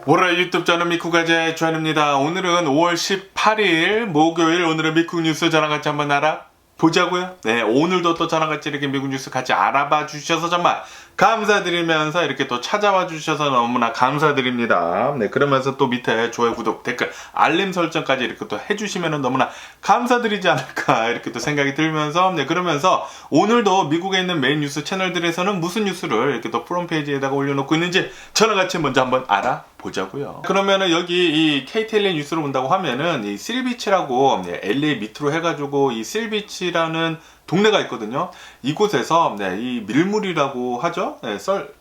월요일 유튜브 저는 미쿠가제 주한입니다. 오늘은 5월 18일 목요일, 오늘의 미국 뉴스 저랑 같이 한번 알아보자고요. 네, 오늘도 또 저랑 같이 이렇게 미국 뉴스 같이 알아봐 주셔서 정말 감사드리면서 이렇게 또 찾아와 주셔서 너무나 감사드립니다. 네, 그러면서 또 밑에 좋아요, 구독, 댓글, 알림 설정까지 이렇게 또 해주시면 너무나 감사드리지 않을까 이렇게 또 생각이 들면서, 네, 그러면서 오늘도 미국에 있는 메인 뉴스 채널들에서는 무슨 뉴스를 이렇게 또 프롬페이지에다가 올려놓고 있는지 저랑 같이 먼저 한번 알아보자고요. 그러면은 여기 이 KTLA 뉴스를 본다고 하면은 이 실비치라고 LA 밑으로 해가지고 이 실비치라는 동네가 있거든요. 이곳에서 이 밀물이라고 하죠.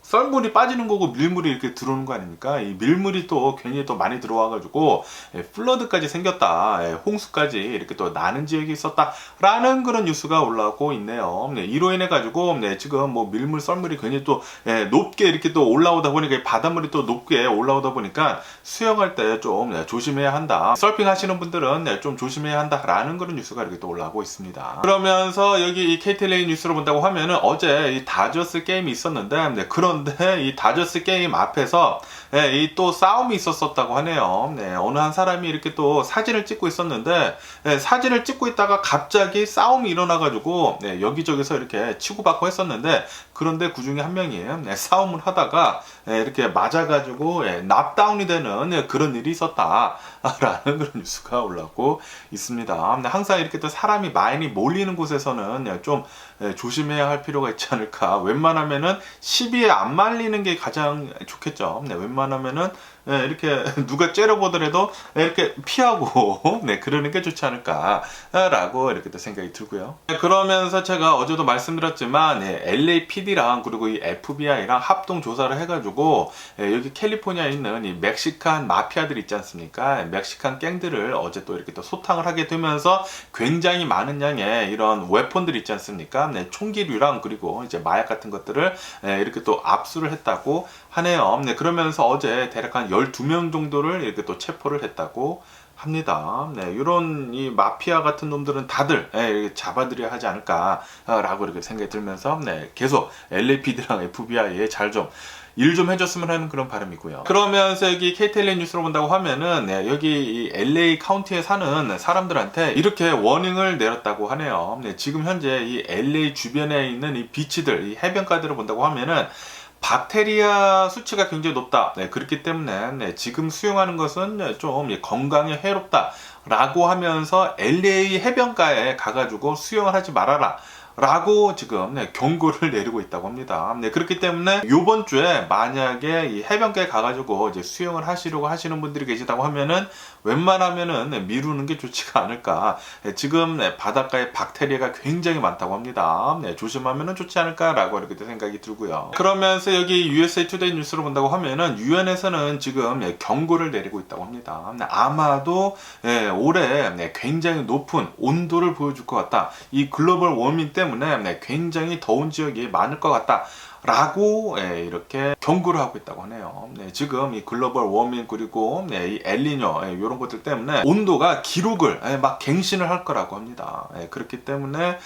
썰물이 빠지는 거고 밀물이 이렇게 들어오는 거 아닙니까? 이 밀물이 또 괜히 또 많이 들어와가지고 플러드까지 생겼다, 홍수까지 이렇게 또 나는 지역이 있었다라는 그런 뉴스가 올라오고 있네요. 이로 인해 가지고 지금 뭐 밀물 썰물이 괜히 또 높게 이렇게 또 올라오다 보니까 바닷물이 또 높게 올라오다 보니까 수영할 때 좀 조심해야 한다. 서핑 하시는 분들은 좀 조심해야 한다라는 그런 뉴스가 이렇게 또 올라오고 있습니다. 그러면서 여기 이 KTLA 뉴스로 본다고 하면은 어제 이 다저스 게임이 있었는데, 그런데 이 다저스 게임 앞에서 이 또 싸움이 있었다고 하네요. 어느 한 사람이 이렇게 또 사진을 찍고 있었는데, 사진을 찍고 있다가 갑자기 싸움이 일어나가지고 여기저기서 이렇게 치고받고 했었는데, 그런데 그 중에 한 명이 싸움을 하다가 이렇게 맞아가지고 납다운이 되는 그런 일이 있었다라는 그런 뉴스가 올라오고 있습니다. 항상 이렇게 또 사람이 많이 몰리는 곳에서는 좀 조심해야 할 필요가 있지 않을까. 웬만하면은 시비에 안 말리는 게 가장 좋겠죠. 웬만하면은 이렇게 누가 째려보더라도 이렇게 피하고 그러는 게 좋지 않을까라고 이렇게 또 생각이 들고요. 그러면서 제가 어제도 말씀드렸지만 LAPD랑 그리고 이 FBI랑 합동 조사를 해가지고 여기 캘리포니아에 있는 이 멕시칸 마피아들 있지 않습니까? 멕시칸 갱들을 어제 또 이렇게 또 소탕을 하게 되면서 굉장히 많은 양의 이런 웨폰들 있지 않습니까? 총기류랑 그리고 이제 마약 같은 것들을 이렇게 또 압수를 했다고 하네요. 그러면서 어제 대략 한 12명 정도를 이렇게 또 체포를 했다고 합니다. 이런 이 마피아 같은 놈들은 다들 이렇게 잡아들여야 하지 않을까라고 이렇게 생각이 들면서 계속 LAPD랑 FBI에 잘 좀 일 좀 해줬으면 하는 그런 바람이고요. 그러면서 여기 KTLA 뉴스로 본다고 하면은 여기 이 LA 카운티에 사는 사람들한테 이렇게 워닝을 내렸다고 하네요. 지금 현재 이 LA 주변에 있는 이 비치들, 이 해변가들을 본다고 하면은 박테리아 수치가 굉장히 높다. 그렇기 때문에 지금 수영하는 것은 좀 건강에 해롭다 라고 하면서 LA 해변가에 가가지고 수영을 하지 말아라 라고 지금 경고를 내리고 있다고 합니다. 그렇기 때문에 요번 주에 만약에 이 해변가에 가가지고 이제 수영을 하시려고 하시는 분들이 계시다고 하면은 웬만하면은 미루는 게 좋지가 않을까. 지금 바닷가에 박테리아가 굉장히 많다고 합니다. 조심하면은 좋지 않을까라고 이렇게 생각이 들고요. 그러면서 여기 USA Today 뉴스로 본다고 하면은 유엔에서는 지금 경고를 내리고 있다고 합니다. 아마도 올해 굉장히 높은 온도를 보여줄 것 같다. 이 글로벌 워밍 때문에 굉장히 더운 지역이 많을 것 같다 라고 이렇게 경고를 하고 있다고 하네요. 지금 이 글로벌 워밍 그리고 이 엘니뇨 이런 것들 때문에 온도가 기록을 막 갱신을 할 거라고 합니다. 그렇기 때문에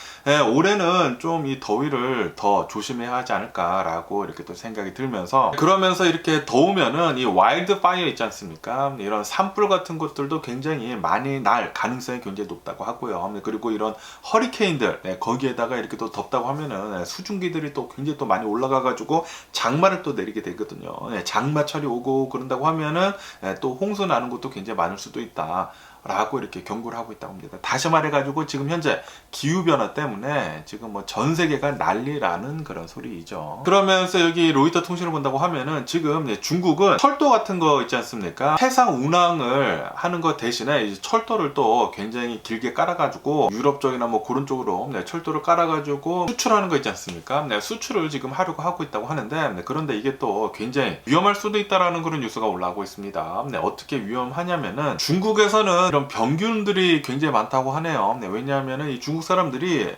올해는 좀 이 더위를 더 조심해야 하지 않을까라고 이렇게 또 생각이 들면서, 그러면서 이렇게 더우면은 이 와일드 파이어 있지 않습니까? 이런 산불 같은 것들도 굉장히 많이 날 가능성이 굉장히 높다고 하고요. 그리고 이런 허리케인들 거기에다가 이렇게 또 덥다고 하면은 수증기들이 또 굉장히 또 많이 올라가가지고 장마를 또 내리게 되거든요. 장마철이 오고 그런다고 하면은 또 홍수 나는 것도 굉장히 많을 수도 있다 라고 이렇게 경고를 하고 있다고 합니다. 다시 말해가지고 지금 현재 기후변화 때문에 지금 뭐 전 세계가 난리라는 그런 소리이죠. 그러면서 여기 로이터 통신을 본다고 하면은 지금 중국은 철도 같은 거 있지 않습니까? 해상 운항을 하는 것 대신에 이제 철도를 또 굉장히 길게 깔아가지고 유럽 쪽이나 뭐 그런 쪽으로 철도를 깔아가지고 수출하는 거 있지 않습니까? 수출을 지금 하려고 하고 있다고 하는데, 그런데 이게 또 굉장히 위험할 수도 있다라는 그런 뉴스가 올라오고 있습니다. 어떻게 위험하냐면은 중국에서는 이런 병균들이 굉장히 많다고 하네요. 왜냐하면 이 중국 사람들이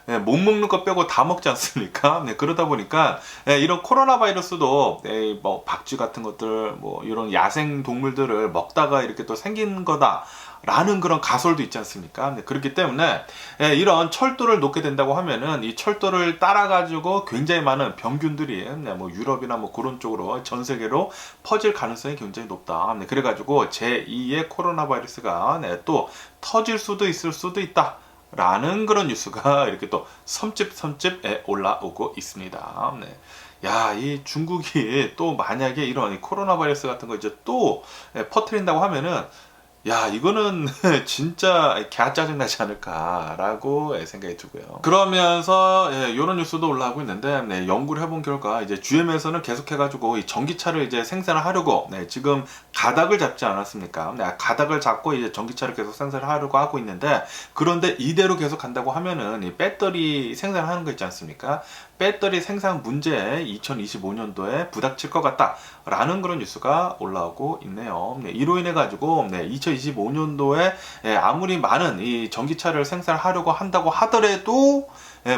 못 먹는 거 빼고 다 먹지 않습니까? 그러다 보니까 이런 코로나 바이러스도 뭐 박쥐 같은 것들 뭐 이런 야생 동물들을 먹다가 이렇게 또 생긴 거다 라는 그런 가설도 있지 않습니까? 네, 그렇기 때문에 이런 철도를 놓게 된다고 하면은 이 철도를 따라 가지고 굉장히 많은 병균들이 뭐 유럽이나 뭐 그런 쪽으로 전 세계로 퍼질 가능성이 굉장히 높다. 네, 그래가지고 제2의 코로나 바이러스가 또 터질 수도 있을 수도 있다. 라는 그런 뉴스가 이렇게 또 섬찟 올라오고 있습니다. 네. 야, 이 중국이 또 만약에 이런 코로나 바이러스 같은 거 이제 또 퍼뜨린다고 하면은 야, 이거는 진짜 갸 짜증나지 않을까라고 생각이 들고요. 그러면서 이런 뉴스도 올라오고 있는데 연구를 해본 결과 이제 GM에서는 계속해가지고 이 전기차를 이제 생산을 하려고 지금 가닥을 잡지 않았습니까? 가닥을 잡고 이제 전기차를 계속 생산을 하려고 하고 있는데 그런데 이대로 계속 간다고 하면은 이 배터리 생산하는 거 있지 않습니까? 배터리 생산 문제에 2025년도에 부닥칠 것 같다라는 그런 뉴스가 올라오고 있네요. 이로 인해 가지고 2025년도에 아무리 많은 이 전기차를 생산하려고 한다고 하더라도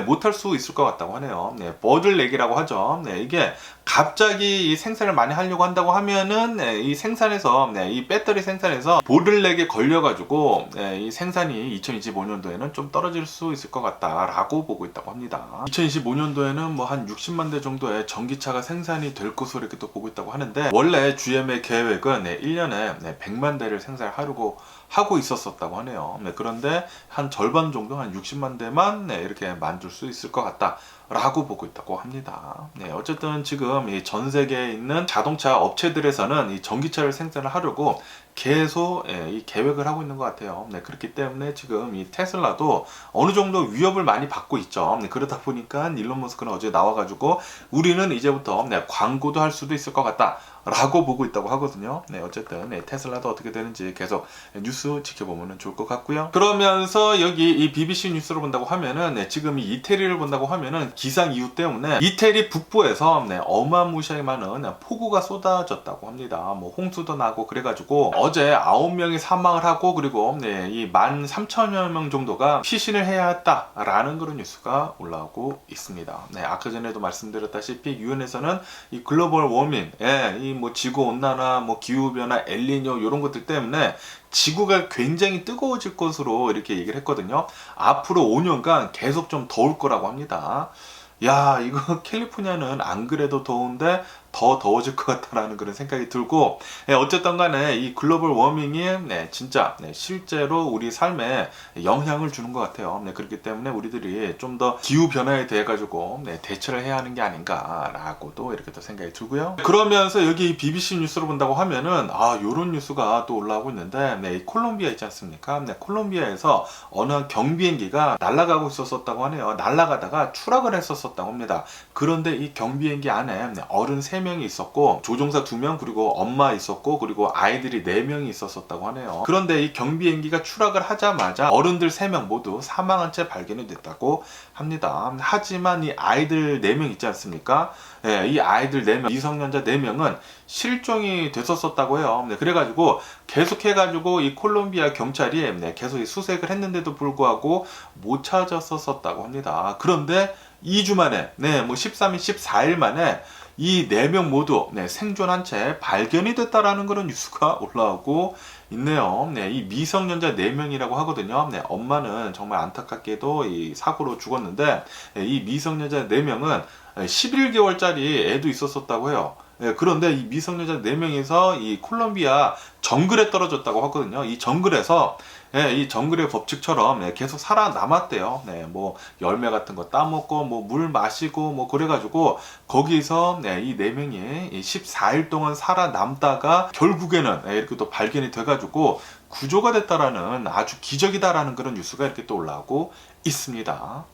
못할 수 있을 것 같다고 하네요. 버들렉이라고 하죠. 이게 갑자기 이 생산을 많이 하려고 한다고 하면은 이 생산에서 이 배터리 생산에서 보들렉에 걸려가지고 이 생산이 2025년도에는 좀 떨어질 수 있을 것 같다라고 보고 있다고 합니다. 2025년도에는 뭐 한 60만 대 정도의 전기차가 생산이 될 것으로 이렇게 또 보고 있다고 하는데 원래 GM의 계획은 1년에 100만 대를 생산하려고 하고 있었다고 하네요. 그런데 한 절반 정도 한 60만 대만 이렇게 만들 수 있을 것 같다. 라고 보고 있다고 합니다. 어쨌든 지금 이 전 세계에 있는 자동차 업체들에서는 이 전기차를 생산을 하려고 계속 이 계획을 하고 있는 것 같아요. 그렇기 때문에 지금 이 테슬라도 어느 정도 위협을 많이 받고 있죠. 그러다 보니까 일론 머스크는 어제 나와가지고 우리는 이제부터 광고도 할 수도 있을 것 같다. 라고 보고 있다고 하거든요. 어쨌든 테슬라도 어떻게 되는지 계속 뉴스 지켜보면 좋을 것 같고요. 그러면서 여기 이 BBC 뉴스를 본다고 하면은 지금 이 이태리를 본다고 하면은 기상 이유 때문에 이태리 북부에서 어마무시하게 많은 폭우가 쏟아졌다고 합니다. 뭐 홍수도 나고 그래가지고 어제 9명이 사망을 하고 그리고 이 13,000여 명 정도가 피신을 해야 했다라는 그런 뉴스가 올라오고 있습니다. 아까 전에도 말씀드렸다시피 유엔에서는 이 글로벌 워밍, 이 뭐 지구 온난화, 뭐 기후 변화, 엘니뇨 이런 것들 때문에 지구가 굉장히 뜨거워질 것으로 이렇게 얘기를 했거든요. 앞으로 5년간 계속 좀 더울 거라고 합니다. 야, 이거 캘리포니아는 안 그래도 더운데 더 더워질 것 같다라는 그런 생각이 들고 어쨌든 간에 이 글로벌 워밍이 진짜 실제로 우리 삶에 영향을 주는 것 같아요. 그렇기 때문에 우리들이 좀 더 기후 변화에 대해 가지고 대처를 해야 하는 게 아닌가라고도 이렇게 또 생각이 들고요. 그러면서 여기 BBC 뉴스를 본다고 하면은 요런 뉴스가 또 올라오고 있는데 이 콜롬비아 있지 않습니까? 콜롬비아에서 어느 경비행기가 날아가고 있었다고 하네요. 날아가다가 추락을 했었다고 합니다. 그런데 이 경비행기 안에 어른 3명이 있었고 조종사 2명 그리고 엄마 있었고 그리고 아이들이 4명이 있었다고 하네요. 그런데 이 경비행기가 추락을 하자마자 어른들 3명 모두 사망한 채 발견이 됐다고 합니다. 하지만 이 아이들 4명 있지 않습니까? 이 아이들 4명, 미성년자 4명은 실종이 됐었다고 해요. 그래가지고 계속해가지고 이 콜롬비아 경찰이 계속 수색을 했는데도 불구하고 못 찾았었다고 합니다. 그런데 2주 만에, 뭐 13일, 14일 만에 이 4명 모두 생존한 채 발견이 됐다라는 그런 뉴스가 올라오고 있네요. 이 미성년자 4명이라고 하거든요. 엄마는 정말 안타깝게도 이 사고로 죽었는데 이 미성년자 4명은 11개월짜리 애도 있었다고 해요. 그런데 이 미성년자 4명이서 이 콜롬비아 정글에 떨어졌다고 하거든요. 이 정글에서 이 정글의 법칙처럼 계속 살아남았대요. 뭐 열매 같은 거 따먹고 뭐 물 마시고 뭐 그래가지고 거기서 이 4명이 14일 동안 살아남다가 결국에는 이렇게 또 발견이 돼가지고 구조가 됐다라는 아주 기적이다라는 그런 뉴스가 이렇게 또 올라오고 있습니다.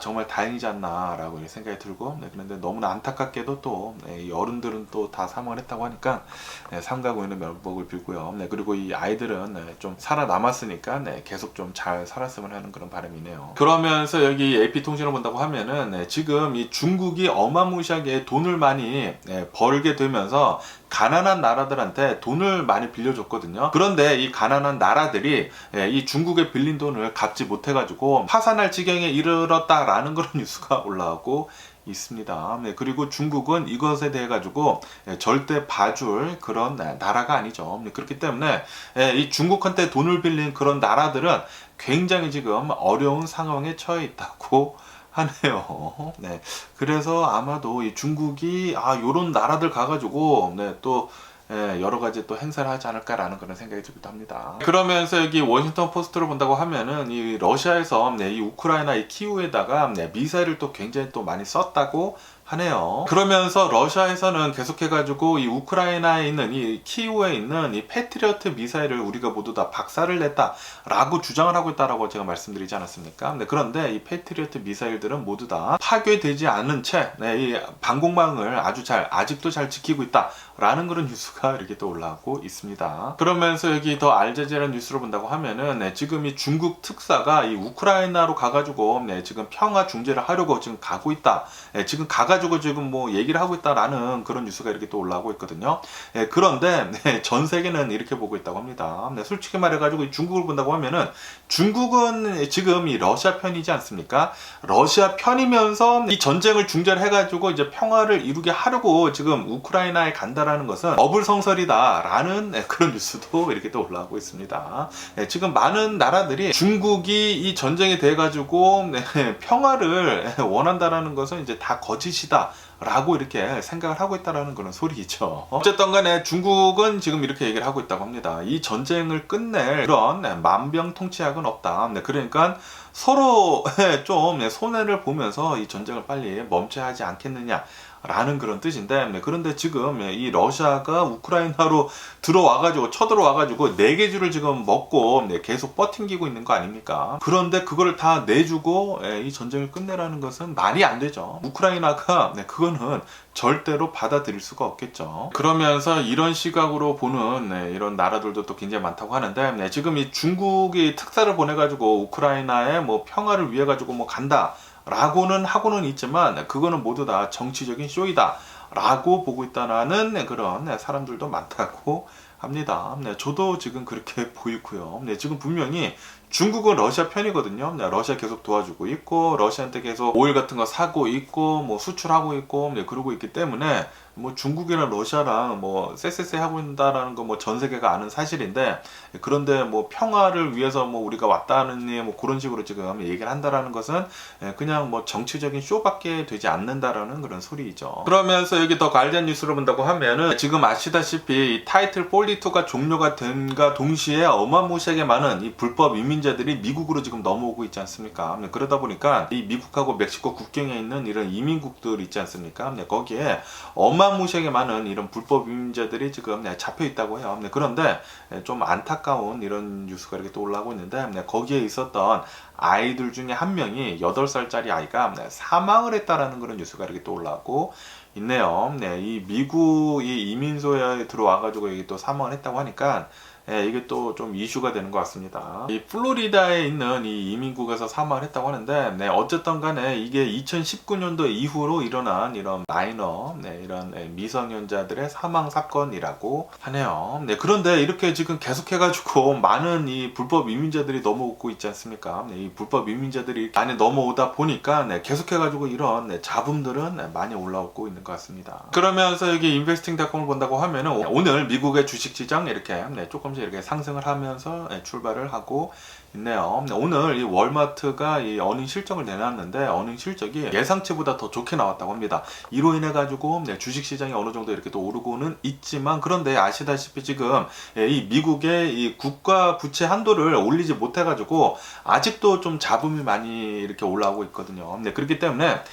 정말 다행이지 않나라고 생각이 들고 그런데 너무나 안타깝게도 또 이 어른들은 또 다 사망을 했다고 하니까 삼가 고인의 면목을 빌고요. 그리고 이 아이들은 좀 살아남았으니까 계속 좀 잘 살았으면 하는 그런 바람이네요. 그러면서 여기 AP통신을 본다고 하면은 지금 이 중국이 어마무시하게 돈을 많이 벌게 되면서 가난한 나라들한테 돈을 많이 빌려줬거든요. 그런데 이 가난한 나라들이 이 중국에 빌린 돈을 갚지 못해가지고 파산할 지경에 이르렀다라는 그런 뉴스가 올라오고 있습니다. 네, 그리고 중국은 이것에 대해 가지고 절대 봐줄 그런 나라가 아니죠. 네, 그렇기 때문에 이 중국한테 돈을 빌린 그런 나라들은 굉장히 지금 어려운 상황에 처해 있다고 하네요. 네, 그래서 아마도 이 중국이 요런 나라들 가가지고 또 여러 가지 또 행사를 하지 않을까라는 그런 생각이 들기도 합니다. 그러면서 여기 워싱턴 포스트를 본다고 하면은 이 러시아에서 이 우크라이나 이 키우에다가 미사일을 또 굉장히 또 많이 썼다고 하네요. 그러면서 러시아에서는 계속해가지고 이 우크라이나에 있는 이 키우에 있는 이 패트리어트 미사일을 우리가 모두 다 박살을 냈다라고 주장을 하고 있다라고 제가 말씀드리지 않았습니까? 그런데 이 패트리어트 미사일들은 모두 다 파괴되지 않은 채 이 방공망을 아직도 잘 지키고 있다라는 그런 뉴스가 이렇게 또 올라오고 있습니다. 그러면서 여기 더 알제지라 뉴스를 본다고 하면은 지금 이 중국 특사가 이 우크라이나로 가가지고 지금 평화 중재를 하려고 지금 가고 있다. 지금 가가지고 지금 뭐 얘기를 하고 있다라는 그런 뉴스가 이렇게 또 올라오고 있거든요. 그런데 전 세계는 이렇게 보고 있다고 합니다. 솔직히 말해가지고 중국을 본다고 하면은 중국은 지금 이 러시아 편이지 않습니까? 러시아 편이면서 이 전쟁을 중재를 해가지고 이제 평화를 이루게 하려고 지금 우크라이나에 간다라는 것은 어불성설이다라는 그런 뉴스도 이렇게 또 올라오고 있습니다. 지금 많은 나라들이 중국이 이 전쟁에 대해 가지고 평화를 원한다라는 것은 이제 다 거짓이다 라고 이렇게 생각을 하고 있다라는 그런 소리이죠. 어쨌든 간에 중국은 지금 이렇게 얘기를 하고 있다고 합니다. 이 전쟁을 끝낼 그런 만병통치약은 없다. 그러니까 서로 좀 손해를 보면서 이 전쟁을 빨리 멈춰야 하지 않겠느냐 라는 그런 뜻인데, 그런데 지금 이 러시아가 우크라이나로 쳐들어와가지고 4개 주를 지금 먹고 계속 버팅기고 있는 거 아닙니까? 그런데 그거를 다 내주고 이 전쟁을 끝내라는 것은 말이 안 되죠. 우크라이나가 그거는 절대로 받아들일 수가 없겠죠. 그러면서 이런 시각으로 보는 이런 나라들도 또 굉장히 많다고 하는데, 지금 이 중국이 특사를 보내가지고 우크라이나의 뭐 평화를 위해 가지고 뭐 간다 라고는 하고는 있지만 그거는 모두 다 정치적인 쇼이다 라고 보고 있다는 그런 사람들도 많다고 합니다. 저도 지금 그렇게 보이고요. 지금 분명히 중국은 러시아 편이거든요. 러시아 계속 도와주고 있고 러시아한테 계속 오일 같은 거 사고 있고 뭐 수출하고 있고 그러고 있기 때문에 뭐 중국이랑 러시아랑 뭐 쎄쎄쎄 하고 있다라는 거 뭐 전 세계가 아는 사실인데, 그런데 뭐 평화를 위해서 뭐 우리가 왔다는 뭐 그런 식으로 지금 얘기를 한다라는 것은 그냥 뭐 정치적인 쇼밖에 되지 않는다라는 그런 소리이죠. 그러면서 여기 더 가디언 뉴스를 본다고 하면은 지금 아시다시피 이 타이틀 42가 종료가 된과 동시에 어마무시하게 많은 이 불법 이민자들이 미국으로 지금 넘어오고 있지 않습니까? 그러다 보니까 이 미국하고 멕시코 국경에 있는 이런 이민국들 있지 않습니까? 거기에 어마무시하게 많은 이런 불법 이민자들이 지금 잡혀 있다고 해요. 그런데 좀 안타까운 이런 뉴스가 이렇게 또 올라오고 있는데, 거기에 있었던 아이들 중에 한 명이 8살짜리 아이가 사망을 했다라는 그런 뉴스가 이렇게 또 올라오고 있네요. 이 미국 이 이민소에 들어와가지고 이게 또 사망을 했다고 하니까 이게 또 좀 이슈가 되는 것 같습니다. 이 플로리다에 있는 이 이민국에서 사망을 했다고 하는데, 어쨌든 간에 이게 2019년도 이후로 일어난 이런 마이너, 이런 미성년자들의 사망 사건이라고 하네요. 그런데 이렇게 지금 계속해가지고 많은 이 불법 이민자들이 넘어오고 있지 않습니까? 이 불법 이민자들이 많이 넘어오다 보니까 계속해가지고 이런 잡음들은 많이 올라오고 있는 것 같습니다. 그러면서 여기 인베스팅닷컴을 본다고 하면은 오늘 미국의 주식시장 이렇게 조금씩 이렇게 상승을 하면서 출발을 하고 있네요. 오늘 이 월마트가 이 어닝 실적을 내놨는데 어닝 실적이 예상치보다 더 좋게 나왔다고 합니다. 이로 인해 가지고 주식시장이 어느 정도 이렇게 또 오르고는 있지만, 그런데 아시다시피 지금 이 미국의 이 국가 부채 한도를 올리지 못해 가지고 아직도 좀 잡음이 많이 이렇게 올라오고 있거든요. 그렇기 때문에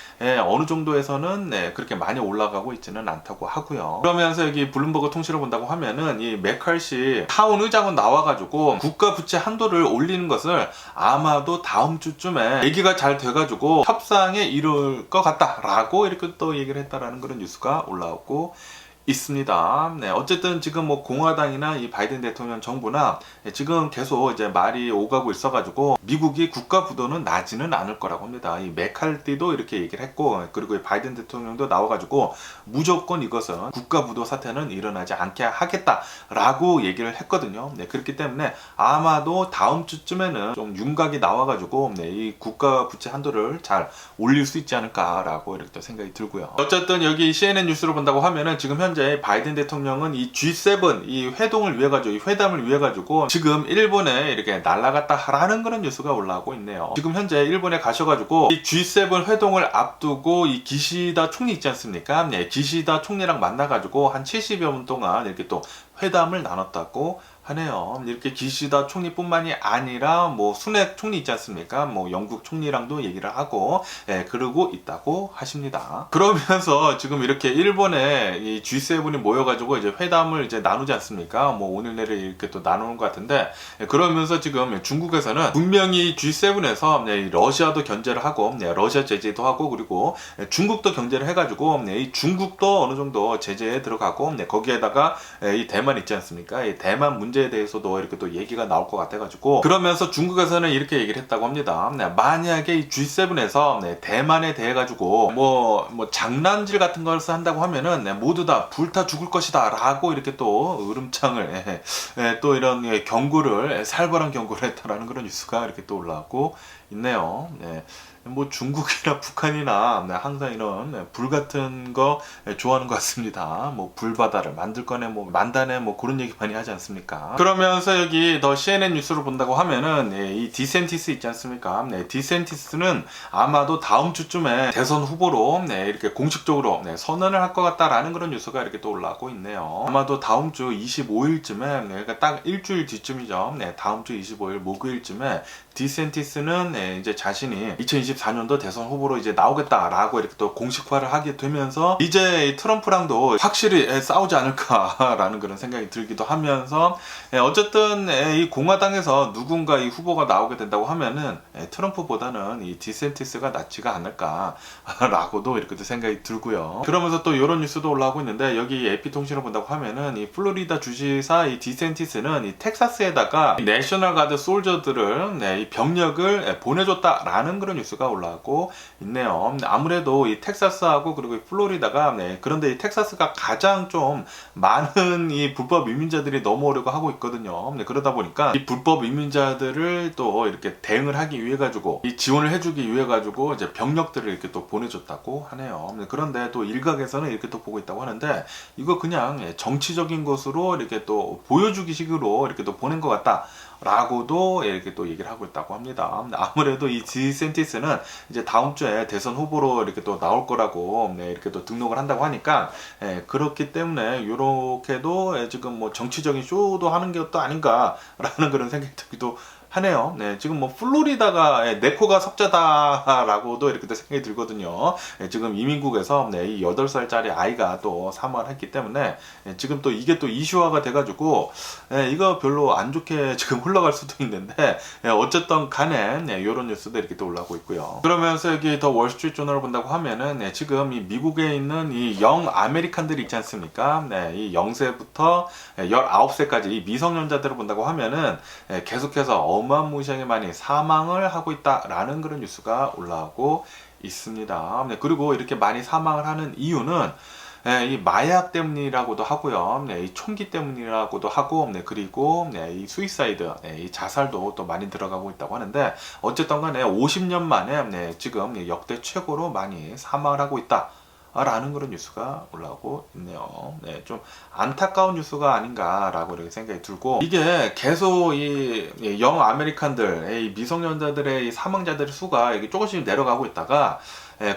어느 정도에서는 그렇게 많이 올라가고 있지는 않다고 하고요. 그러면서 여기 블룸버그 통신을 본다고 하면은 이 메칼시 타운 의장은 나와가지고 국가 부채 한도를 올리는 것을 아마도 다음 주쯤에 얘기가 잘 돼가지고 협상에 이룰 것 같다라고 이렇게 또 얘기를 했다라는 그런 뉴스가 올라오고 있습니다. 네, 어쨌든 지금 뭐 공화당이나 이 바이든 대통령 정부나 지금 계속 이제 말이 오가고 있어가지고 미국이 국가 부도는 나지는 않을 거라고 합니다. 이 메칼티도 이렇게 얘기를 했고, 그리고 이 바이든 대통령도 나와가지고 무조건 이것은 국가 부도 사태는 일어나지 않게 하겠다라고 얘기를 했거든요. 네, 그렇기 때문에 아마도 다음 주쯤에는 좀 윤곽이 나와가지고 이 국가 부채 한도를 잘 올릴 수 있지 않을까라고 이렇게 또 생각이 들고요. 어쨌든 여기 CNN 뉴스를 본다고 하면은 지금 현재 바이든 대통령은 이 G7 이 회동을 위해 가지고 이 회담을 위해 가지고 지금 일본에 이렇게 날아갔다라는 그런 뉴스가 올라오고 있네요. 지금 현재 일본에 가셔가지고 이 G7 회동을 앞두고 이 기시다 총리 있지 않습니까? 네, 기시다 총리랑 만나가지고 한 70여 분 동안 이렇게 또 회담을 나눴다고 하네요. 이렇게 기시다 총리뿐만이 아니라 뭐 수넥 총리 있지 않습니까? 뭐 영국 총리랑도 얘기를 하고 그러고 있다고 하십니다. 그러면서 지금 이렇게 일본에 이 G7이 모여가지고 이제 회담을 이제 나누지 않습니까? 뭐 오늘 내일 이렇게 또 나누는 것 같은데 그러면서 지금 중국에서는 분명히 G7에서 러시아도 견제를 하고 러시아 제재도 하고 그리고 중국도 견제를 해가지고 이 중국도 어느 정도 제재에 들어가고 거기에다가 이 대만 있지 않습니까? 이 대만 문제에 대해서도 이렇게 또 얘기가 나올 것 같아가지고 그러면서 중국에서는 이렇게 얘기를 했다고 합니다. 만약에 이 G7에서 대만에 대해 가지고 뭐 장난질 같은 것을 한다고 하면은 모두 다 불타 죽을 것이다 라고 이렇게 또 으름장을 또 이런 경고를 살벌한 경고를 했다라는 그런 뉴스가 이렇게 또 올라오고 있네요. 뭐 중국이나 북한이나 항상 이런 불 같은 거 좋아하는 것 같습니다. 뭐 불바다를 만들 거네 뭐 만다네 뭐 그런 얘기 많이 하지 않습니까? 그러면서 여기 더 CNN 뉴스를 본다고 하면은 이 디센티스 있지 않습니까? 디센티스는 아마도 다음 주쯤에 대선 후보로 이렇게 공식적으로 선언을 할 것 같다라는 그런 뉴스가 이렇게 또 올라오고 있네요. 아마도 다음 주 25일쯤에 그러니까 딱 일주일 뒤쯤이죠. 다음 주 25일 목요일쯤에 디센티스는 이제 자신이 2024년도 대선 후보로 이제 나오겠다라고 이렇게 또 공식화를 하게 되면서 이제 트럼프랑도 확실히 싸우지 않을까라는 그런 생각이 들기도 하면서 어쨌든 이 공화당에서 누군가 이 후보가 나오게 된다고 하면은 트럼프보다는 이 디센티스가 낫지가 않을까라고도 이렇게 또 생각이 들고요. 그러면서 또 이런 뉴스도 올라오고 있는데 여기 AP통신을 본다고 하면은 이 플로리다 주지사 이 디센티스는 이 텍사스에다가 이 내셔널 가드 솔저들을 이 병력을 보내줬다라는 그런 뉴스가 올라오고 있네요. 아무래도 이 텍사스하고 그리고 이 플로리다가 그런데 이 텍사스가 가장 좀 많은 이 불법 이민자들이 넘어오려고 하고 있거든요. 그러다 보니까 이 불법 이민자들을 또 이렇게 대응을 하기 위해 가지고 이 지원을 해주기 위해 가지고 이제 병력들을 이렇게 또 보내줬다고 하네요. 그런데 또 일각에서는 이렇게 또 보고 있다고 하는데 이거 그냥 정치적인 것으로 이렇게 또 보여주기 식으로 이렇게 또 보낸 것 같다. 라고도 이렇게 또 얘기를 하고 있다고 합니다. 아무래도 이 디센티스는 이제 다음 주에 대선 후보로 이렇게 또 나올 거라고 이렇게 또 등록을 한다고 하니까 그렇기 때문에 이렇게도 지금 뭐 정치적인 쇼도 하는 것도 아닌가라는 그런 생각이 들기도 하네요. 지금 뭐 플로리다가 네코가 석자다라고도 이렇게 생각이 들거든요. 지금 이민국에서 이 8살짜리 아이가 또 사망을 했기 때문에 지금 또 이게 또 이슈화가 돼가지고 이거 별로 안 좋게 지금 흘러갈 수도 있는데 어쨌든 간에 이런 뉴스도 이렇게 또 올라오고 있고요. 그러면서 여기 더 월스트리트 조널을 본다고 하면은 지금 이 미국에 있는 이 영 아메리칸들이 있지 않습니까? 이 0세부터 19세까지 이 미성년자들을 본다고 하면은 계속해서 어마무시하게 많이 사망을 하고 있다라는 그런 뉴스가 올라오고 있습니다. 그리고 이렇게 많이 사망을 하는 이유는 이 마약 때문이라고도 하고요. 이 총기 때문이라고도 하고, 그리고 이 수이사이드, 이 자살도 또 많이 들어가고 있다고 하는데 어쨌든 간에 50년 만에 지금 역대 최고로 많이 사망을 하고 있다. 라는 그런 뉴스가 올라오고 있네요. 좀 안타까운 뉴스가 아닌가라고 이렇게 생각이 들고 이게 계속 이 영 아메리칸들, 이 미성년자들의 이 사망자들의 수가 이게 조금씩 내려가고 있다가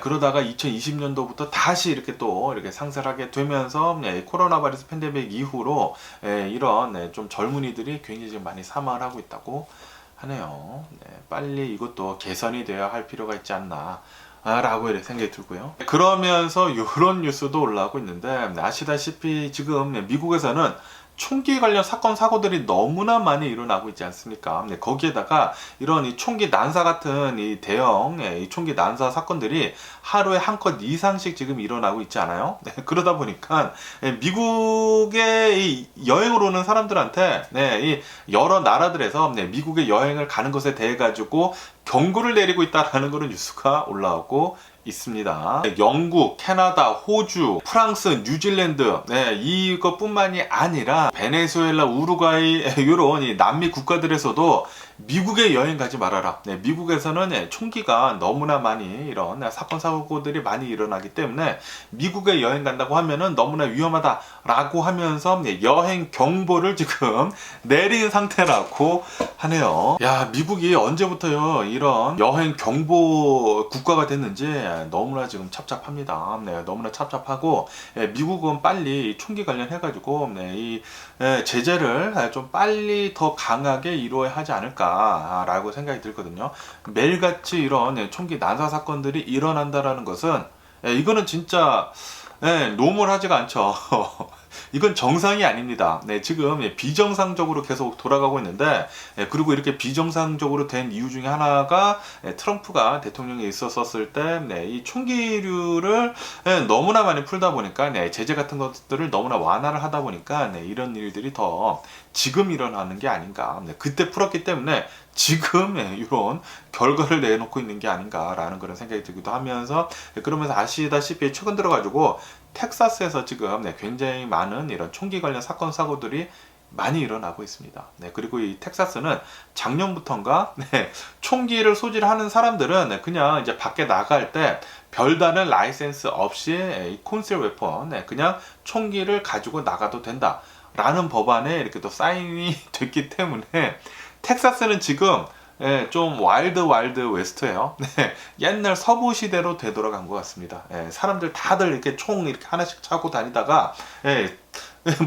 그러다가 2020년도부터 다시 이렇게 또 이렇게 상승하게 되면서 코로나 바이러스 팬데믹 이후로 이런 좀 젊은이들이 굉장히 지금 많이 사망을 하고 있다고 하네요. 빨리 이것도 개선이 되어야 할 필요가 있지 않나. 라고 이렇게 생각이 들고요. 그러면서 이런 뉴스도 올라오고 있는데 아시다시피 지금 미국에서는 총기 관련 사건 사고들이 너무나 많이 일어나고 있지 않습니까? 네, 거기에다가 이런 이 총기 난사 같은 이 대형 이 총기 난사 사건들이 하루에 한 건 이상씩 지금 일어나고 있지 않아요? 네, 그러다 보니까 미국에 이 여행을 오는 사람들한테 이 여러 나라들에서 미국에 여행을 가는 것에 대해 가지고 경고를 내리고 있다라는 그런 뉴스가 올라오고 있습니다. 영국, 캐나다, 호주, 프랑스, 뉴질랜드 이것뿐만이 아니라 베네수엘라, 우루과이 이런 이 남미 국가들에서도 미국에 여행 가지 말아라. 미국에서는 총기가 너무나 많이 이런 사건 사고들이 많이 일어나기 때문에 미국에 여행 간다고 하면은 너무나 위험하다라고 하면서 여행 경보를 지금 내린 상태라고 하네요. 야, 미국이 언제부터요 이런 여행 경보 국가가 됐는지 너무나 지금 착잡합니다. 너무나 착잡하고 미국은 빨리 총기 관련해가지고 이 제재를 좀 빨리 더 강하게 이루어야 하지 않을까라고 생각이 들거든요. 매일같이 이런 총기 난사 사건들이 일어난다라는 것은 이거는 진짜 노멀하지가 않죠. 이건 정상이 아닙니다. 지금 비정상적으로 계속 돌아가고 있는데, 그리고 이렇게 비정상적으로 된 이유 중에 하나가 트럼프가 대통령에 있었을 때 이 총기류를 너무나 많이 풀다 보니까 제재 같은 것들을 너무나 완화를 하다 보니까 이런 일들이 더 지금 일어나는 게 아닌가. 그때 풀었기 때문에 지금 이런 결과를 내놓고 있는 게 아닌가라는 그런 생각이 들기도 하면서, 그러면서 아시다시피 최근 들어가지고 텍사스에서 지금 굉장히 많은 이런 총기 관련 사건 사고들이 많이 일어나고 있습니다. 그리고 이 텍사스는 작년부터인가 총기를 소지하는 사람들은 그냥 이제 밖에 나갈 때 별다른 라이센스 없이 콘셀 웨폰 그냥 총기를 가지고 나가도 된다 라는 법안에 이렇게 또 사인이 됐기 때문에 텍사스는 지금 좀 와일드 웨스트예요. 옛날 서부 시대로 되돌아간 것 같습니다. 사람들 다들 이렇게 총 이렇게 하나씩 차고 다니다가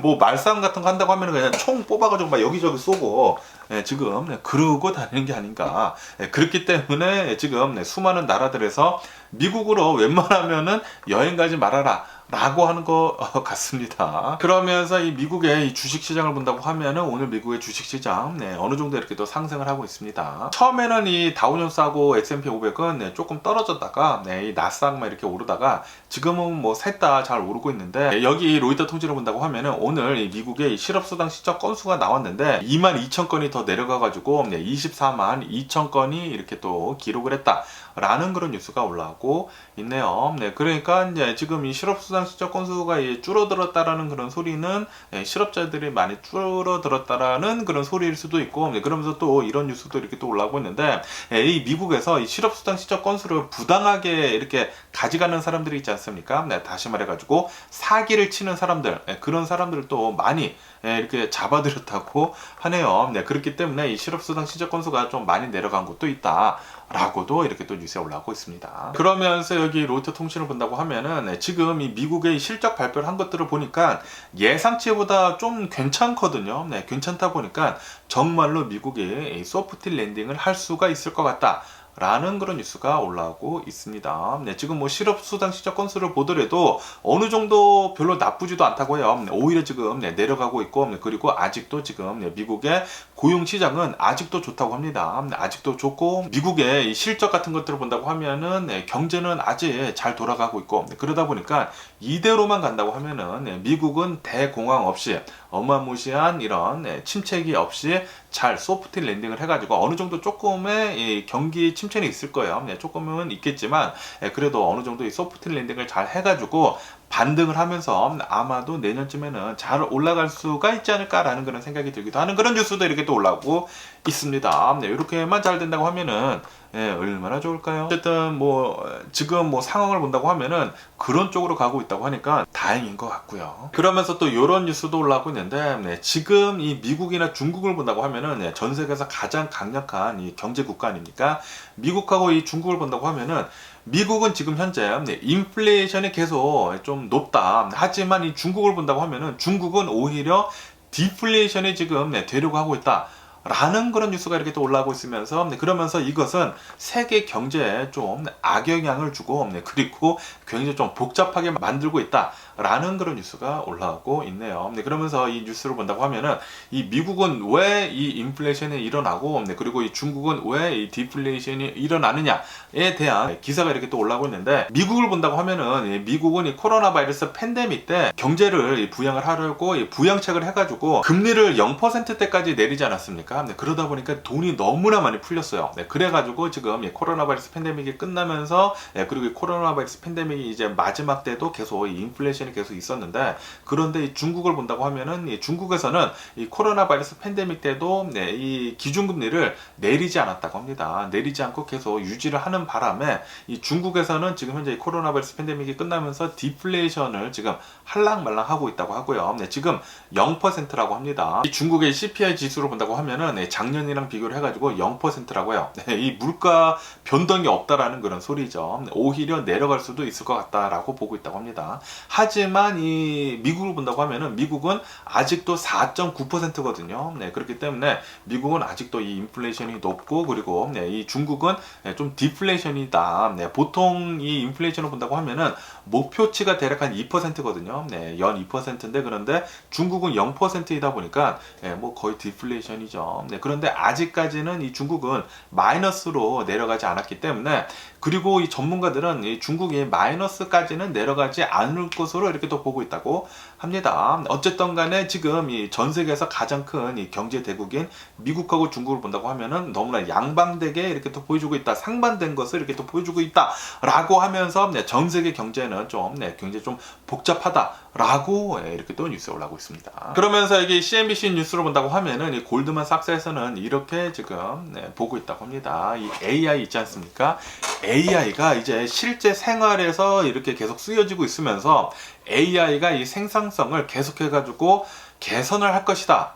뭐 말싸움 같은 거 한다고 하면 그냥 총 뽑아가지고 막 여기저기 쏘고 지금 그러고 다니는 게 아닌가. 그렇기 때문에 지금 수많은 나라들에서 미국으로 웬만하면은 여행 가지 말아라 라고 하는 것 같습니다. 그러면서 이 미국의 이 주식시장을 본다고 하면은 오늘 미국의 주식시장 어느 정도 이렇게 또 상승을 하고 있습니다. 처음에는 이 다우존스하고 S&P 500은 조금 떨어졌다가 이 나스닥만 이렇게 오르다가 지금은 뭐 셋 다 잘 오르고 있는데, 여기 로이터 통지를 본다고 하면은 오늘 이 미국의 실업수당 시적 건수가 나왔는데 22,000건이 더 내려가가지고 24만 2,000건이 이렇게 또 기록을 했다 라는 그런 뉴스가 올라오고 있네요. 그러니까 이제 지금 이 실업수당 시적 건수가 줄어들었다라는 그런 소리는 실업자들이 많이 줄어들었다라는 그런 소리일 수도 있고, 그러면서 또 이런 뉴스도 이렇게 또 올라오고 있는데, 이 미국에서 이 실업수당 시적 건수를 부당하게 이렇게 가져가는 사람들이 있지 않습니까? 다시 말해가지고 사기를 치는 사람들, 그런 사람들을 또 많이 이렇게 잡아들였다고 하네요. 그렇기 때문에 이 실업수당 시적 건수가 좀 많이 내려간 곳도 있다 라고도 이렇게 또 뉴스에 올라오고 있습니다. 그러면서 여기 로이터 통신을 본다고 하면은 지금 이 미국의 실적 발표를 한 것들을 보니까 예상치보다 좀 괜찮거든요. 괜찮다 보니까 정말로 미국이 소프트 랜딩을 할 수가 있을 것 같다 라는 그런 뉴스가 올라오고 있습니다. 지금 뭐 실업수당 시적 건수를 보더라도 어느 정도 별로 나쁘지도 않다고 해요. 오히려 지금 내려가고 있고, 그리고 아직도 지금 미국의 고용시장은 아직도 좋다고 합니다. 아직도 좋고, 미국의 실적 같은 것들을 본다고 하면은 경제는 아직 잘 돌아가고 있고, 그러다 보니까 이대로만 간다고 하면은 미국은 대공황 없이 어마무시한 이런 침체기 없이 잘 소프트 랜딩을 해가지고 어느 정도 조금의 경기 침체는 있을 거예요. 조금은 있겠지만 그래도 어느 정도 이 소프트 랜딩을 잘 해가지고 반등을 하면서 아마도 내년쯤에는 잘 올라갈 수가 있지 않을까라는 그런 생각이 들기도 하는 그런 뉴스도 이렇게 또 올라오고 있습니다. 이렇게만 잘 된다고 하면은 얼마나 좋을까요? 어쨌든 뭐 지금 뭐 상황을 본다고 하면은 그런 쪽으로 가고 있다고 하니까 다행인 것 같고요. 그러면서 또 이런 뉴스도 올라오고 있는데, 지금 이 미국이나 중국을 본다고 하면은 전 세계에서 가장 강력한 이 경제 국가 아닙니까? 미국하고 이 중국을 본다고 하면은 미국은 지금 현재 인플레이션이 계속 좀 높다. 하지만 이 중국을 본다고 하면은 중국은 오히려 디플레이션이 지금 되려고 하고 있다 라는 그런 뉴스가 이렇게 또 올라오고 있으면서 그러면서 이것은 세계 경제에 좀 악영향을 주고 그리고 굉장히 좀 복잡하게 만들고 있다라는 그런 뉴스가 올라오고 있네요. 그러면서 이 뉴스를 본다고 하면은 이 미국은 왜 이 인플레이션이 일어나고 그리고 이 중국은 왜 이 디플레이션이 일어나느냐에 대한 기사가 이렇게 또 올라오고 있는데, 미국을 본다고 하면은 미국은 이 코로나 바이러스 팬데믹 때 경제를 부양을 하려고 부양책을 해가지고 금리를 0%대까지 내리지 않았습니까? 그러다 보니까 돈이 너무나 많이 풀렸어요. 그래가지고 지금 코로나 바이러스 팬데믹이 끝나면서 그리고 이 코로나 바이러스 팬데믹이 이제 마지막 때도 계속 이 인플레이션이 계속 있었는데, 그런데 이 중국을 본다고 하면은 이 중국에서는 이 코로나 바이러스 팬데믹 때도 이 기준금리를 내리지 않았다고 합니다. 내리지 않고 계속 유지를 하는 바람에 이 중국에서는 지금 현재 이 코로나 바이러스 팬데믹이 끝나면서 디플레이션을 지금 할랑말랑 하고 있다고 하고요. 지금 0%라고 합니다. 이 중국의 CPI 지수로 본다고 하면은 작년이랑 비교를 해가지고 0%라고요. 이 물가 변동이 없다라는 그런 소리죠. 오히려 내려갈 수도 있을 것 같다라고 보고 있다고 합니다. 하지만 이 미국을 본다고 하면은 미국은 아직도 4.9%거든요. 그렇기 때문에 미국은 아직도 이 인플레이션이 높고, 그리고 이 중국은 좀 디플레이션이다. 보통 이 인플레이션을 본다고 하면은 목표치가 대략 한 2%거든요. 연 2%인데, 그런데 중국은 0%이다 보니까 뭐 거의 디플레이션이죠. 그런데 아직까지는 이 중국은 마이너스로 내려가지 않았기 때문에, 그리고 이 전문가들은 이 중국이 마이너스까지는 내려가지 않을 것으로 이렇게 또 보고 있다고 합니다. 어쨌든 간에 지금 이 전 세계에서 가장 큰 이 경제 대국인 미국하고 중국을 본다고 하면은 너무나 양방되게 이렇게 또 보여주고 있다, 상반된 것을 이렇게 또 보여주고 있다라고 하면서 전 세계 경제는 좀 굉장히 좀 복잡하다라고 이렇게 또 뉴스에 올라오고 있습니다. 그러면서 여기 CNBC 뉴스를 본다고 하면은 이 골드만삭스에서는 이렇게 지금 보고 있다고 합니다. 이 AI 있지 않습니까? AI가 이제 실제 생활에서 이렇게 계속 쓰여지고 있으면서 AI가 이 생산성을 계속해가지고 개선을 할 것이다.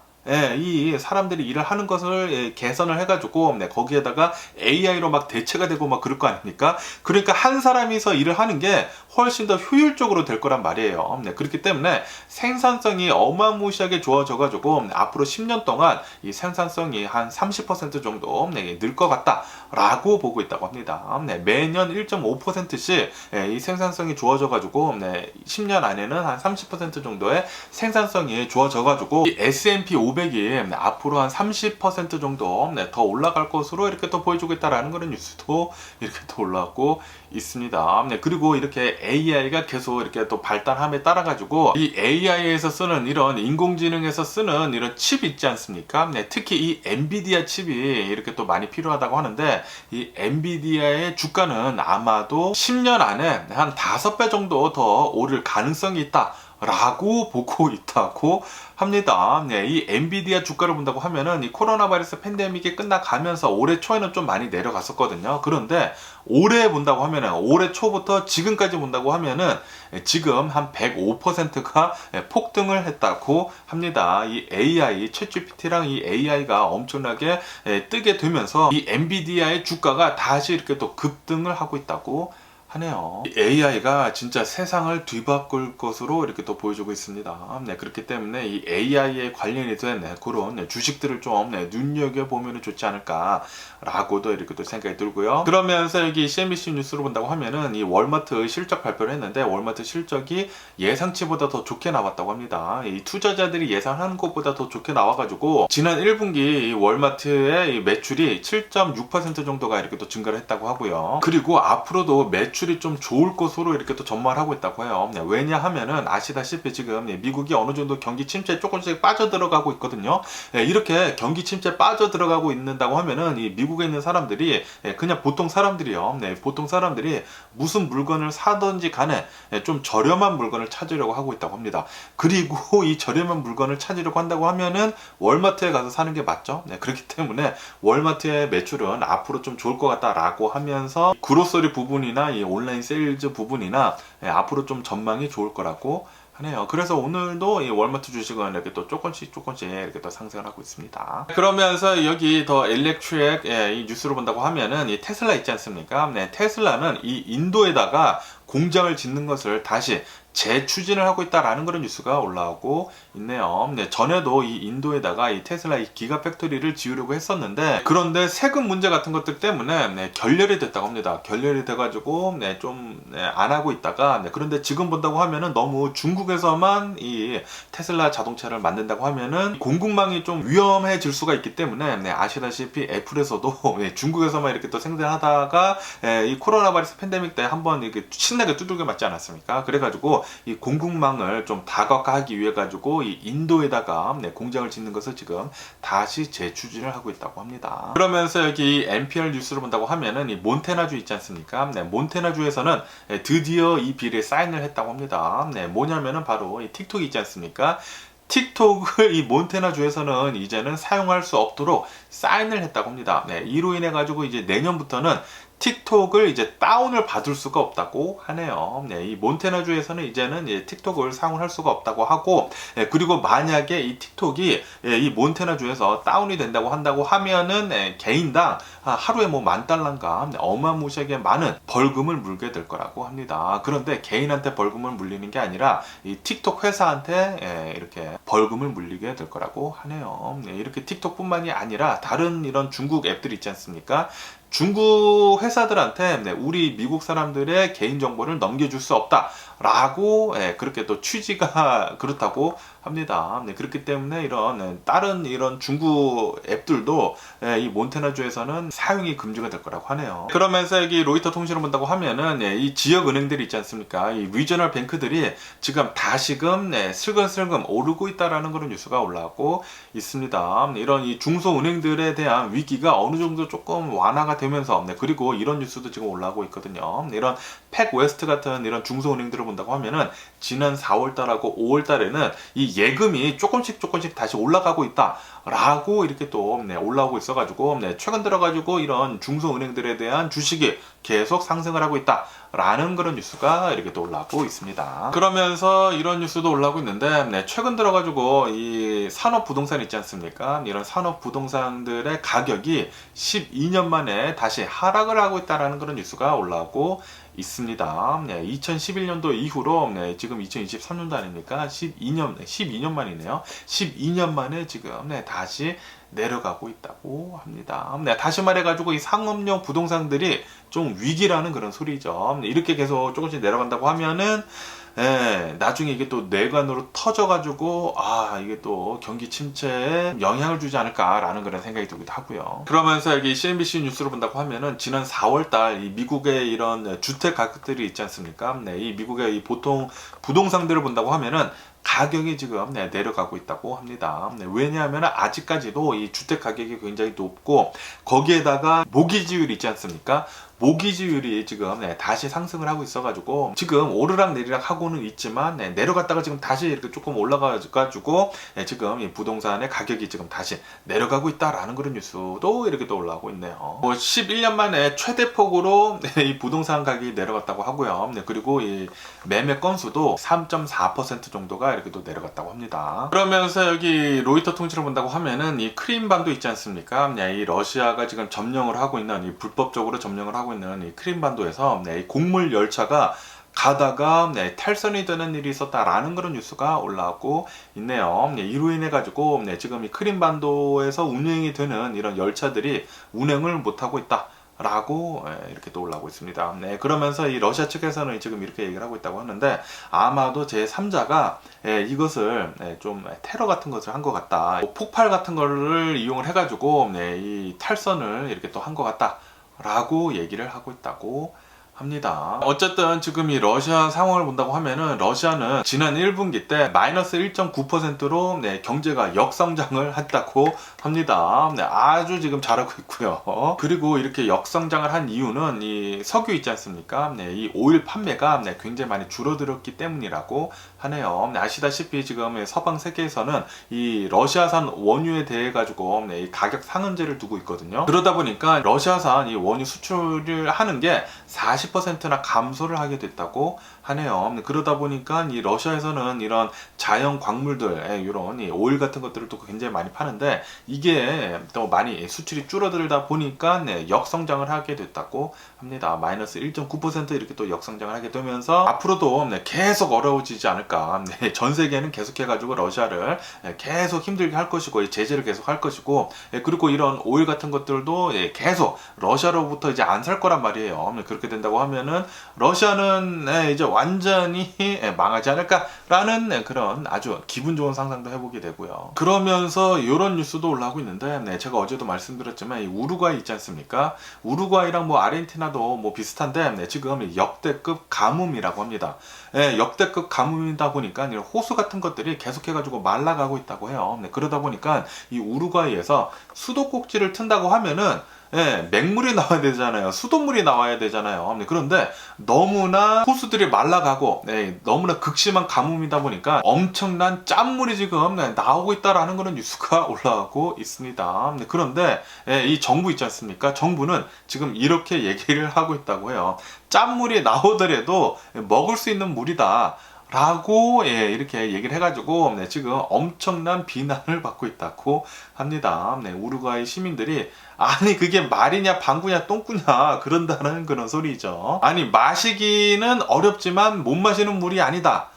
이 사람들이 일을 하는 것을 개선을 해가지고 거기에다가 AI로 막 대체가 되고 막 그럴 거 아닙니까? 그러니까 한 사람이서 일을 하는 게 훨씬 더 효율적으로 될 거란 말이에요. 그렇기 때문에 생산성이 어마무시하게 좋아져가지고 앞으로 10년 동안 이 생산성이 한 30% 정도 늘 것 같다라고 보고 있다고 합니다. 매년 1.5%씩 이 생산성이 좋아져가지고 10년 안에는 한 30% 정도의 생산성이 좋아져가지고 이 S&P 500이 앞으로 한 30% 정도 더 올라갈 것으로 이렇게 또 보여주고 있다라는 그런 뉴스도 이렇게 또 올라오고 있습니다. 그리고 이렇게 AI가 계속 이렇게 또 발달함에 따라 가지고 이 AI에서 쓰는 이런 인공지능에서 쓰는 이런 칩 있지 않습니까? 특히 이 엔비디아 칩이 이렇게 또 많이 필요하다고 하는데, 이 엔비디아의 주가는 아마도 10년 안에 한 5배 정도 더 오를 가능성이 있다 라고 보고 있다고 합니다. 이 엔비디아 주가를 본다고 하면은 이 코로나 바이러스 팬데믹이 끝나가면서 올해 초에는 좀 많이 내려갔었거든요. 그런데 올해 본다고 하면은 올해 초부터 지금까지 본다고 하면은 지금 한 105%가 폭등을 했다고 합니다. 이 AI, 챗GPT랑 이 AI가 엄청나게 뜨게 되면서 이 엔비디아의 주가가 다시 이렇게 또 급등을 하고 있다고 하네요. AI가 진짜 세상을 뒤바꿀 것으로 이렇게 또 보여주고 있습니다. 그렇기 때문에 이 AI에 관련이 된 그런 주식들을 좀 눈여겨보면 좋지 않을까라고도 이렇게 또 생각이 들고요. 그러면서 여기 CNBC 뉴스로 본다고 하면은 이 월마트 실적 발표를 했는데, 월마트 실적이 예상치보다 더 좋게 나왔다고 합니다. 이 투자자들이 예상하는 것보다 더 좋게 나와가지고 지난 1분기 이 월마트의 이 매출이 7.6% 정도가 이렇게 또 증가를 했다고 하고요. 그리고 앞으로도 매출이 좀 좋을 것으로 이렇게 또 전망을 하고 있다고 해요. 왜냐하면은 아시다시피 지금 미국이 어느 정도 경기 침체에 조금씩 빠져들어가고 있거든요. 이렇게 경기 침체에 빠져들어가고 있는다고 하면은 이 미국에 있는 사람들이 그냥 보통 사람들이요. 보통 사람들이 무슨 물건을 사든지 간에 좀 저렴한 물건을 찾으려고 하고 있다고 합니다. 그리고 이 저렴한 물건을 찾으려고 한다고 하면은 월마트에 가서 사는 게 맞죠. 그렇기 때문에 월마트의 매출은 앞으로 좀 좋을 것 같다라고 하면서 그로서리 부분이나 이 온라인 세일즈 부분이나 앞으로 좀 전망이 좋을 거라고 하네요. 그래서 오늘도 이 월마트 주식은 이렇게 또 조금씩 이렇게 또 상승을 하고 있습니다. 그러면서 여기 더 일렉트릭 이 뉴스를 본다고 하면은 이 테슬라 있지 않습니까? 테슬라는 이 인도에다가 공장을 짓는 것을 다시 재추진을 하고 있다라는 그런 뉴스가 올라오고 있네요. 네, 전에도 이 인도에다가 이 테슬라 이 기가 팩토리를 지으려고 했었는데, 그런데 세금 문제 같은 것들 때문에 결렬이 됐다고 합니다. 결렬이 돼가지고 좀 안 하고 있다가, 그런데 지금 본다고 하면은 너무 중국에서만 이 테슬라 자동차를 만든다고 하면은 공급망이 좀 위험해질 수가 있기 때문에, 아시다시피 애플에서도 중국에서만 이렇게 또 생산하다가 이 코로나 바이러스 팬데믹 때 한번 이렇게 신나게 두들겨 맞지 않았습니까? 그래가지고 이 공급망을 좀 다각화하기 위해 가지고 이 인도에다가 공장을 짓는 것을 지금 다시 재추진을 하고 있다고 합니다. 그러면서 여기 NPR 뉴스를 본다고 하면은 이 몬태나주 있지 않습니까? 몬태나주에서는 드디어 이 비례에 사인을 했다고 합니다. 뭐냐면은 바로 이 틱톡이 있지 않습니까? 틱톡을 이 몬태나주에서는 이제는 사용할 수 없도록 사인을 했다고 합니다. 이로 인해 가지고 이제 내년부터는 틱톡을 이제 다운을 받을 수가 없다고 하네요. 이 몬태나주에서는 이제는 틱톡을 사용할 수가 없다고 하고, 그리고 만약에 이 틱톡이 이 몬태나주에서 다운이 된다고 한다고 하면은 개인당 하루에 뭐 $10,000인가 어마무시하게 많은 벌금을 물게 될 거라고 합니다. 그런데 개인한테 벌금을 물리는 게 아니라 이 틱톡 회사한테 이렇게 벌금을 물리게 될 거라고 하네요. 이렇게 틱톡뿐만이 아니라 다른 이런 중국 앱들 있지 않습니까? 중국 회사들한테 우리 미국 사람들의 개인정보를 넘겨줄 수 없다라고 그렇게 또 취지가 그렇다고 합니다. 그렇기 때문에 이런 다른 이런 중국 앱들도 이 몬태나주에서는 사용이 금지가 될 거라고 하네요. 그러면서 여기 로이터 통신을 본다고 하면은 이 지역 은행들이 있지 않습니까? 이 리저널 뱅크들이 지금 다시금 슬금슬금 오르고 있다라는 그런 뉴스가 올라오고 있습니다. 이런 이 중소은행들에 대한 위기가 어느 정도 조금 완화가 되면서, 그리고 이런 뉴스도 지금 올라오고 있거든요. 이런 팩웨스트 같은 이런 중소은행들을 본다고 하면은 지난 4월달하고 5월달에는 이 예금이 조금씩 다시 올라가고 있다라고 이렇게 또 올라오고 있어가지고 최근 들어가지고 이런 중소은행들에 대한 주식이 계속 상승을 하고 있다라는 그런 뉴스가 이렇게 또 올라오고 있습니다. 그러면서 이런 뉴스도 올라오고 있는데, 최근 들어가지고 이 산업부동산 있지 않습니까? 이런 산업부동산들의 가격이 12년 만에 다시 하락을 하고 있다라는 그런 뉴스가 올라오고 있습니다. 2011년도 이후로 지금 2023년도 아닙니까? 12년 만이네요. 12년 만에 지금 다시 내려가고 있다고 합니다. 다시 말해가지고 이 상업용 부동산들이 좀 위기라는 그런 소리죠. 이렇게 계속 조금씩 내려간다고 하면은 나중에 이게 또 뇌관으로 터져가지고 이게 또 경기 침체에 영향을 주지 않을까라는 그런 생각이 들기도 하고요. 그러면서 여기 CNBC 뉴스를 본다고 하면은 지난 4월달 이 미국의 이런 주택 가격들이 있지 않습니까? 이 미국의 이 보통 부동산들을 본다고 하면은 가격이 지금 내려가고 있다고 합니다. 왜냐하면 아직까지도 이 주택 가격이 굉장히 높고, 거기에다가 모기지율이 있지 않습니까? 모기지율이 지금 다시 상승을 하고 있어가지고 지금 오르락 내리락 하고는 있지만 내려갔다가 지금 다시 이렇게 조금 올라가가지고 지금 이 부동산의 가격이 지금 다시 내려가고 있다라는 그런 뉴스도 이렇게 또 올라오고 있네요. 11년 만에 최대폭으로 이 부동산 가격이 내려갔다고 하고요. 그리고 이 매매 건수도 3.4% 정도가 이렇게 또 내려갔다고 합니다. 그러면서 여기 로이터 통신을 본다고 하면은 이 크림반도 있지 않습니까? 이 러시아가 지금 점령을 하고 있는, 이 불법적으로 점령을 하고 있는 이 크림반도에서 이 곡물 열차가 가다가 탈선이 되는 일이 있었다라는 그런 뉴스가 올라오고 있네요. 이로 인해 가지고 지금 이 크림반도에서 운행이 되는 이런 열차들이 운행을 못하고 있다 라고 이렇게 또 올라오고 있습니다. 그러면서 이 러시아 측에서는 지금 이렇게 얘기를 하고 있다고 하는데, 아마도 제3자가 이것을 좀 테러 같은 것을 한 것 같다, 폭발 같은 거를 이용을 해가지고 이 탈선을 이렇게 또 한 것 같다 라고 얘기를 하고 있다고 합니다. 어쨌든 지금 이 러시아 상황을 본다고 하면은 러시아는 지난 1분기 때 마이너스 1.9%로 경제가 역성장을 했다고 합니다. 아주 지금 잘하고 있고요. 그리고 이렇게 역성장을 한 이유는 이 석유 있지 않습니까? 이 오일 판매가 굉장히 많이 줄어들었기 때문이라고 하네요. 아시다시피 지금 서방 세계에서는 이 러시아산 원유에 대해 가지고 이 가격 상한제를 두고 있거든요. 그러다 보니까 러시아산 이 원유 수출을 하는 게 40%나 감소를 하게 됐다고 하네요. 그러다 보니까 이 러시아에서는 이런 자연 광물들, 이런 이 오일 같은 것들을 또 굉장히 많이 파는데, 이게 또 많이 수출이 줄어들다 보니까 역성장을 하게 됐다고 합니다. 마이너스 1.9% 이렇게 또 역성장을 하게 되면서 앞으로도 계속 어려워지지 않을까. 전 세계는 계속해가지고 러시아를 계속 힘들게 할 것이고 제재를 계속 할 것이고 그리고 이런 오일 같은 것들도 계속 러시아로부터 이제 안 살 거란 말이에요. 그렇게 된다고 하면은 러시아는 이제 완전히 망하지 않을까라는 그런 아주 기분 좋은 상상도 해보게 되고요. 그러면서 이런 뉴스도 올라오고 있는데 제가 어제도 말씀드렸지만 이 우루과이 있지 않습니까? 우루과이랑 뭐 아르헨티나도 뭐 비슷한데 지금 역대급 가뭄이라고 합니다. 역대급 가뭄이다 보니까 호수 같은 것들이 계속해가지고 말라가고 있다고 해요. 그러다 보니까 이 우루과이에서 수도꼭지를 튼다고 하면은 맹물이 나와야 되잖아요. 수돗물이 나와야 되잖아요. 그런데 너무나 호수들이 말라가고 너무나 극심한 가뭄이다 보니까 엄청난 짠물이 지금 나오고 있다라는 그런 뉴스가 올라오고 있습니다. 그런데 이 정부 있지 않습니까? 정부는 지금 이렇게 얘기를 하고 있다고 해요. 짠물이 나오더라도 먹을 수 있는 물이다. 라고 이렇게 얘기를 해가지고 지금 엄청난 비난을 받고 있다고 합니다. 우루과이 시민들이 아니 그게 말이냐 방구냐 똥구냐 그런다는 그런 소리죠. 아니 마시기는 어렵지만 못 마시는 물이 아니다.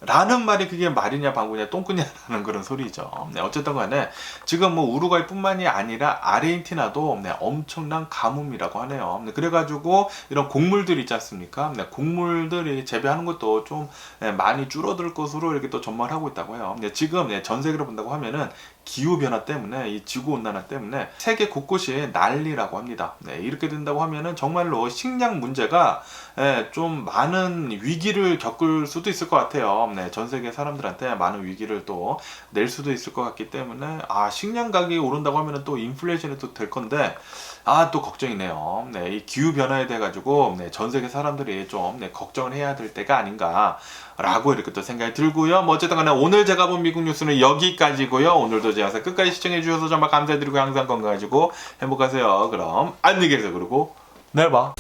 라는 말이 그게 말이냐 방구냐 똥꾸냐라는 그런 소리죠. 어쨌든 간에 지금 뭐 우루과이 뿐만이 아니라 아르헨티나도 엄청난 가뭄이라고 하네요. 그래가지고 이런 곡물들 있지 않습니까? 곡물들이 재배하는 것도 좀 많이 줄어들 것으로 이렇게 또 전망을 하고 있다고 해요. 지금 전 세계로 본다고 하면은 기후변화 때문에 이 지구온난화 때문에 세계 곳곳이 난리라고 합니다. 이렇게 된다고 하면은 정말로 식량 문제가 좀 많은 위기를 겪을 수도 있을 것 같아요. 전 세계 사람들한테 많은 위기를 또 낼 수도 있을 것 같기 때문에 식량 가격이 오른다고 하면은 또 인플레이션이 또 될 건데 또 걱정이네요. 이 기후변화에 대해 가지고 전 세계 사람들이 좀 걱정을 해야 될 때가 아닌가 라고 이렇게 또 생각이 들고요. 뭐 어쨌든 간에 오늘 제가 본 미국 뉴스는 여기까지고요. 오늘도 제 영상 끝까지 시청해 주셔서 정말 감사드리고 항상 건강하시고 행복하세요. 그럼 안녕히 계세요. 그리고 내일 봐.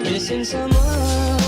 Missing someone